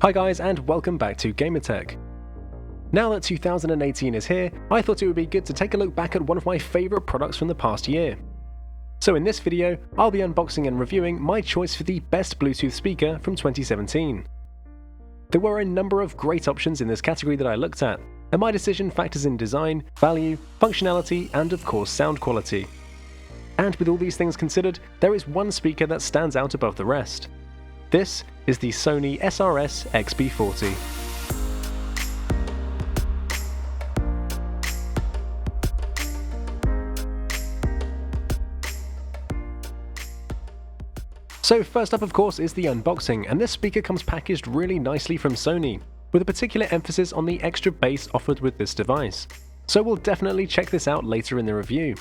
Hi guys, and welcome back to GamerTech. Now that 2018 is here, I thought it would be good to take a look back at one of my favourite products from the past year. So in this video, I'll be unboxing and reviewing my choice for the best Bluetooth speaker from 2017. There were a number of great options in this category that I looked at, and my decision factors in design, value, functionality, and of course sound quality. And with all these things considered, there is one speaker that stands out above the rest. This is the Sony SRS-XB40. So first up of course is the unboxing, and this speaker comes packaged really nicely from Sony, with a particular emphasis on the extra bass offered with this device. So we'll definitely check this out later in the review.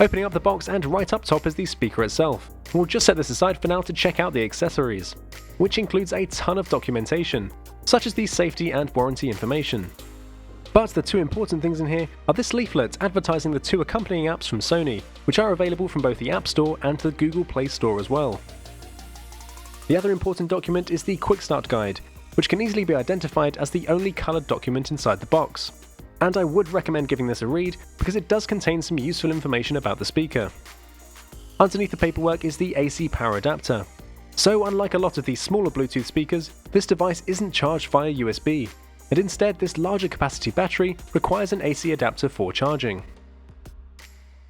Opening up the box, and right up top is the speaker itself. We'll just set this aside for now to check out the accessories, which includes a ton of documentation, such as the safety and warranty information. But the two important things in here are this leaflet advertising the two accompanying apps from Sony, which are available from both the App Store and the Google Play Store as well. The other important document is the Quick Start Guide, which can easily be identified as the only coloured document inside the box. And I would recommend giving this a read because it does contain some useful information about the speaker. Underneath the paperwork is the AC power adapter. So unlike a lot of these smaller Bluetooth speakers, this device isn't charged via USB, and instead this larger capacity battery requires an AC adapter for charging.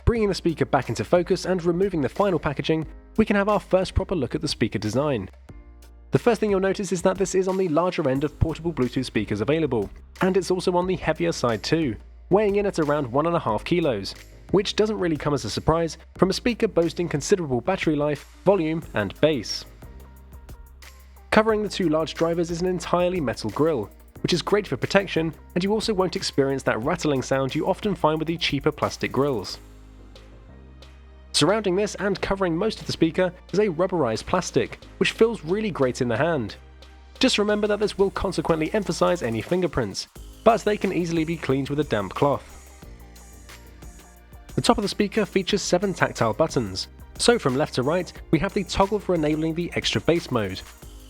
Bringing the speaker back into focus and removing the final packaging, we can have our first proper look at the speaker design. The first thing you'll notice is that this is on the larger end of portable Bluetooth speakers available, and it's also on the heavier side too, weighing in at around 1.5 kilos, which doesn't really come as a surprise from a speaker boasting considerable battery life, volume, and bass. Covering the two large drivers is an entirely metal grille, which is great for protection, and you also won't experience that rattling sound you often find with the cheaper plastic grilles. Surrounding this and covering most of the speaker is a rubberized plastic, which feels really great in the hand. Just remember that this will consequently emphasize any fingerprints, but they can easily be cleaned with a damp cloth. The top of the speaker features 7 tactile buttons, so from left to right we have the toggle for enabling the extra bass mode,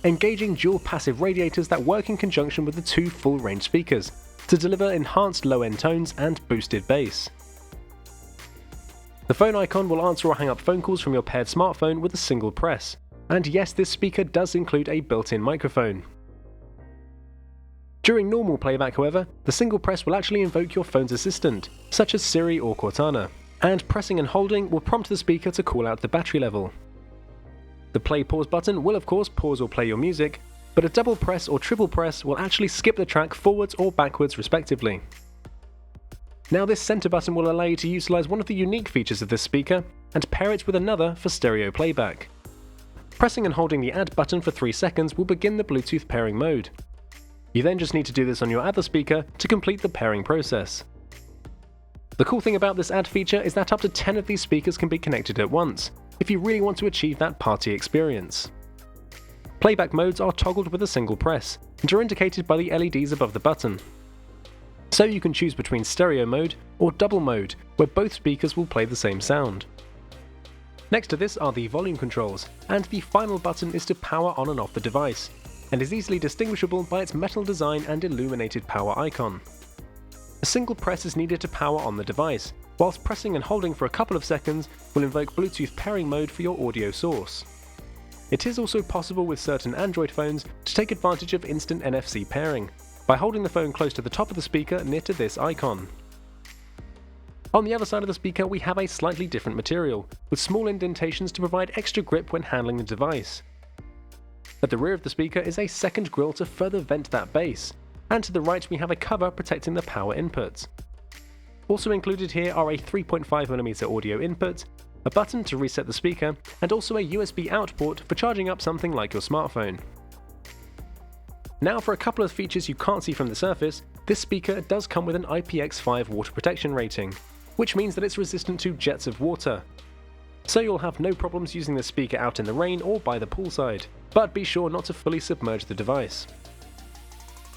engaging dual passive radiators that work in conjunction with the two full range speakers to deliver enhanced low-end tones and boosted bass. The phone icon will answer or hang up phone calls from your paired smartphone with a single press, and yes, this speaker does include a built-in microphone. During normal playback however, the single press will actually invoke your phone's assistant, such as Siri or Cortana, and pressing and holding will prompt the speaker to call out the battery level. The play-pause button will of course pause or play your music, but a double press or triple press will actually skip the track forwards or backwards respectively. Now this center button will allow you to utilize one of the unique features of this speaker and pair it with another for stereo playback. Pressing and holding the add button for 3 seconds will begin the Bluetooth pairing mode. You then just need to do this on your other speaker to complete the pairing process. The cool thing about this add feature is that up to 10 of these speakers can be connected at once, if you really want to achieve that party experience. Playback modes are toggled with a single press, and are indicated by the LEDs above the button. So you can choose between stereo mode or double mode, where both speakers will play the same sound. Next to this are the volume controls, and the final button is to power on and off the device, and is easily distinguishable by its metal design and illuminated power icon. A single press is needed to power on the device, whilst pressing and holding for a couple of seconds will invoke Bluetooth pairing mode for your audio source. It is also possible with certain Android phones to take advantage of instant NFC pairing, by holding the phone close to the top of the speaker near to this icon. On the other side of the speaker we have a slightly different material, with small indentations to provide extra grip when handling the device. At the rear of the speaker is a second grille to further vent that bass, and to the right we have a cover protecting the power inputs. Also included here are a 3.5mm audio input, a button to reset the speaker, and also a USB out port for charging up something like your smartphone. Now for a couple of features you can't see from the surface, this speaker does come with an IPX5 water protection rating, which means that it's resistant to jets of water. So you'll have no problems using this speaker out in the rain or by the poolside, but be sure not to fully submerge the device.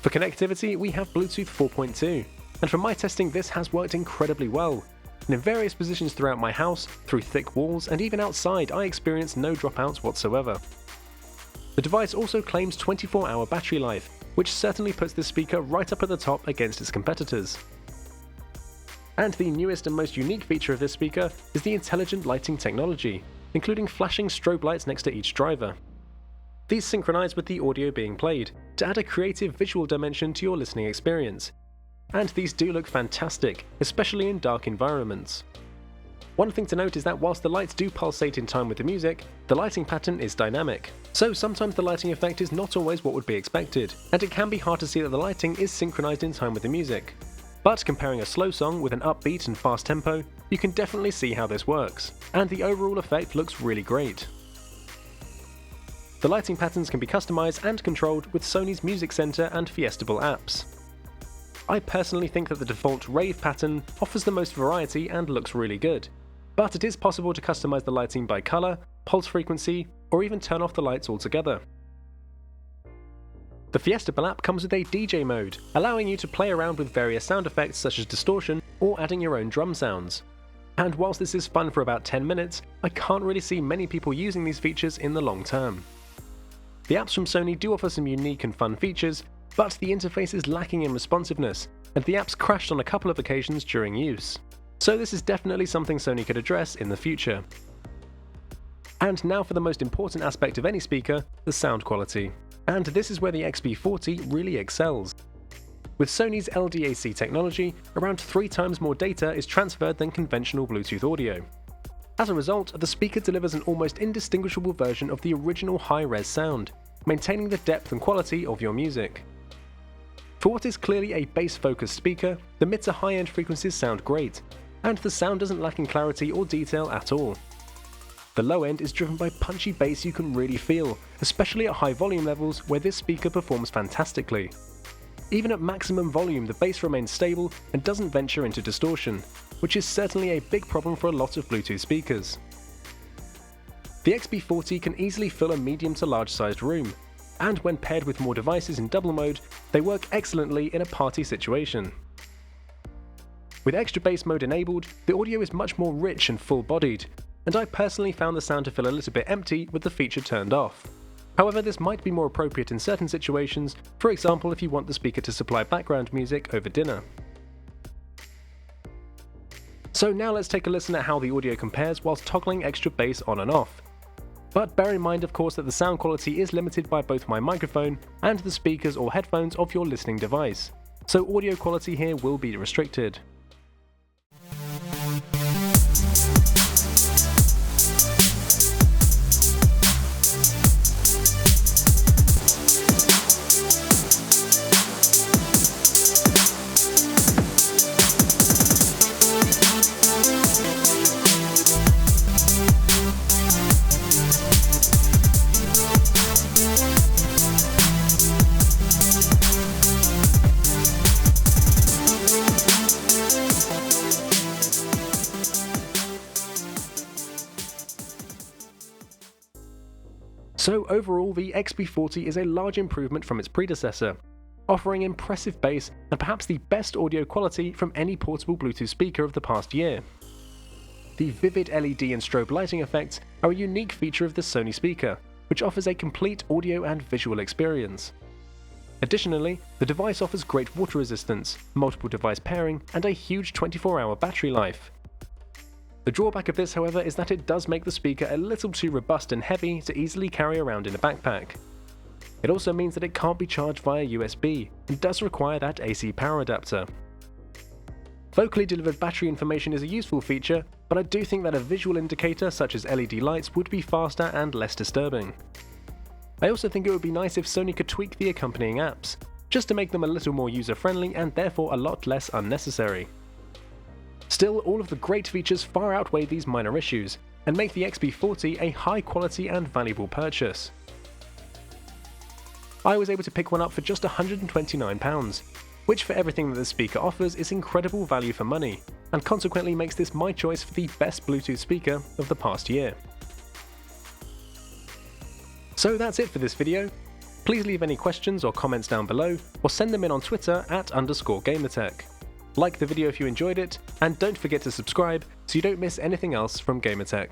For connectivity we have Bluetooth 4.2, and from my testing this has worked incredibly well, and in various positions throughout my house, through thick walls, and even outside I experienced no dropouts whatsoever. The device also claims 24-hour battery life, which certainly puts this speaker right up at the top against its competitors. And the newest and most unique feature of this speaker is the intelligent lighting technology, including flashing strobe lights next to each driver. These synchronize with the audio being played to add a creative visual dimension to your listening experience. And these do look fantastic, especially in dark environments. One thing to note is that whilst the lights do pulsate in time with the music, the lighting pattern is dynamic. So sometimes the lighting effect is not always what would be expected, and it can be hard to see that the lighting is synchronized in time with the music. But comparing a slow song with an upbeat and fast tempo, you can definitely see how this works, and the overall effect looks really great. The lighting patterns can be customized and controlled with Sony's Music Center and Fiestable apps. I personally think that the default rave pattern offers the most variety and looks really good, but it is possible to customize the lighting by color, pulse frequency, or even turn off the lights altogether. The Fiestable app comes with a DJ mode, allowing you to play around with various sound effects such as distortion or adding your own drum sounds. And whilst this is fun for about 10 minutes, I can't really see many people using these features in the long term. The apps from Sony do offer some unique and fun features, but the interface is lacking in responsiveness, and the apps crashed on a couple of occasions during use. So this is definitely something Sony could address in the future. And now for the most important aspect of any speaker, the sound quality. And this is where the XB40 really excels. With Sony's LDAC technology, around 3 times more data is transferred than conventional Bluetooth audio. As a result, the speaker delivers an almost indistinguishable version of the original high-res sound, maintaining the depth and quality of your music. For what is clearly a bass-focused speaker, the mid to high-end frequencies sound great, and the sound doesn't lack in clarity or detail at all. The low end is driven by punchy bass you can really feel, especially at high volume levels where this speaker performs fantastically. Even at maximum volume, the bass remains stable and doesn't venture into distortion, which is certainly a big problem for a lot of Bluetooth speakers. The XB40 can easily fill a medium to large sized room, and when paired with more devices in double mode, they work excellently in a party situation. With extra bass mode enabled, the audio is much more rich and full-bodied, and I personally found the sound to feel a little bit empty with the feature turned off. However, this might be more appropriate in certain situations, for example if you want the speaker to supply background music over dinner. So now let's take a listen at how the audio compares whilst toggling extra bass on and off. But bear in mind of course that the sound quality is limited by both my microphone and the speakers or headphones of your listening device, so audio quality here will be restricted. So overall, the XB40 is a large improvement from its predecessor, offering impressive bass and perhaps the best audio quality from any portable Bluetooth speaker of the past year. The vivid LED and strobe lighting effects are a unique feature of the Sony speaker, which offers a complete audio and visual experience. Additionally, the device offers great water resistance, multiple device pairing, and a huge 24-hour battery life. The drawback of this, however, is that it does make the speaker a little too robust and heavy to easily carry around in a backpack. It also means that it can't be charged via USB, and does require that AC power adapter. Vocally delivered battery information is a useful feature, but I do think that a visual indicator such as LED lights would be faster and less disturbing. I also think it would be nice if Sony could tweak the accompanying apps, just to make them a little more user-friendly and therefore a lot less unnecessary. Still, all of the great features far outweigh these minor issues, and make the XB40 a high quality and valuable purchase. I was able to pick one up for just £129, which for everything that the speaker offers is incredible value for money, and consequently makes this my choice for the best Bluetooth speaker of the past year. So that's it for this video. Please leave any questions or comments down below, or send them in on Twitter @_GamerTech. Like the video if you enjoyed it, and don't forget to subscribe so you don't miss anything else from GamerTech.